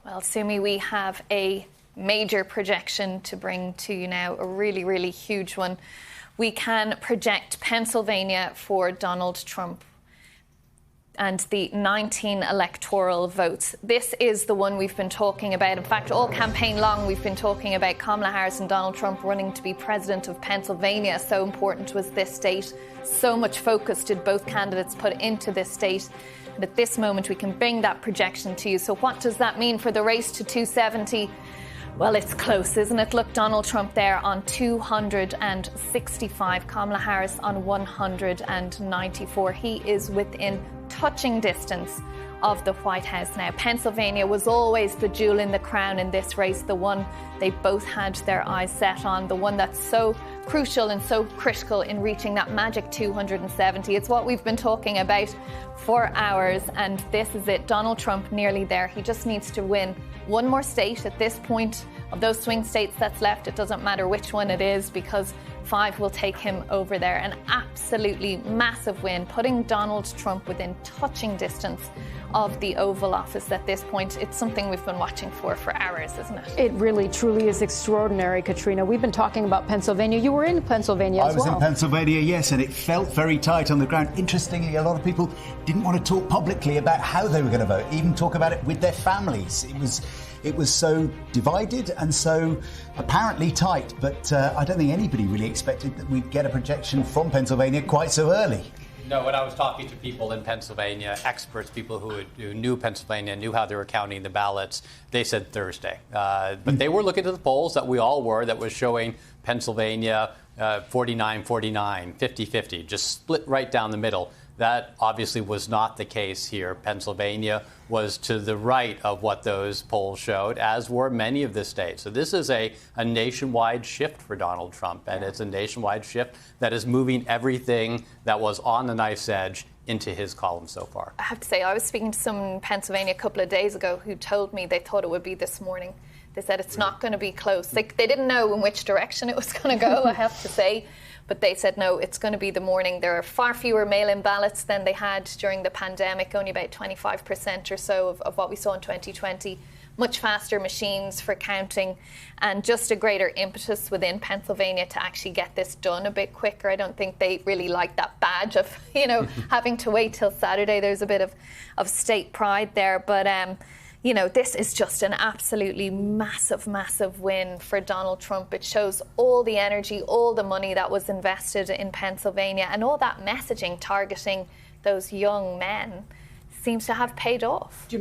Well, Sumi, we have a major projection to bring to you now, a really, really huge one. We can project Pennsylvania for Donald Trump and the 19 electoral votes. This is the one we've been talking about. In fact, all campaign long, we've been talking about Kamala Harris and Donald Trump running to be president of Pennsylvania. So important was this state. So much focus did both candidates put into this state. And at this moment, we can bring that projection to you. So what does that mean for the race to 270? Well, it's close, isn't it? Look, Donald Trump there on 265, Kamala Harris on 194. He is within touching distance of the White House now. Pennsylvania was always the jewel in the crown in this race, the one they both had their eyes set on, the one that's so crucial and so critical in reaching that magic 270. It's what we've been talking about for hours, and this is it. Donald Trump nearly there. He just needs to win one more state at this point. Of those swing states that's left, it doesn't matter which one it is, because 5 will take him over there. An absolutely massive win, putting Donald Trump within touching distance of the Oval Office at this point. It's something we've been watching for hours, isn't it? It really, truly is extraordinary, Katrina. We've been talking about Pennsylvania. You were in Pennsylvania as well. I was in Pennsylvania, yes, and it felt very tight on the ground. Interestingly, a lot of people didn't want to talk publicly about how they were going to vote, even talk about it with their families. It was so divided and so apparently tight, but I don't think anybody really expected that we'd get a projection from Pennsylvania quite so early. No, when I was talking to people in Pennsylvania, experts, people who knew Pennsylvania, knew how they were counting the ballots, they said Thursday. But they were looking at the polls that we all were, that was showing Pennsylvania 49-49, 50-50, just split right down the middle. That obviously was not the case here. Pennsylvania was to the right of what those polls showed, as were many of the states. So this is a nationwide shift for Donald Trump, and it's a nationwide shift that is moving everything that was on the knife's edge into his column so far. I have to say, I was speaking to someone in Pennsylvania a couple of days ago who told me they thought it would be this morning. They said it's not going to be close. They didn't know in which direction it was going to go, I have to say. But they said, no, it's going to be the morning. There are far fewer mail-in ballots than they had during the pandemic, only about 25% or so of what we saw in 2020. Much faster machines for counting, and just a greater impetus within Pennsylvania to actually get this done a bit quicker. I don't think they really like that badge of, having to wait till Saturday. There's a bit of state pride there. But this is just an absolutely massive, massive win for Donald Trump. It shows all the energy, all the money that was invested in Pennsylvania, and all that messaging targeting those young men seems to have paid off. Do you remember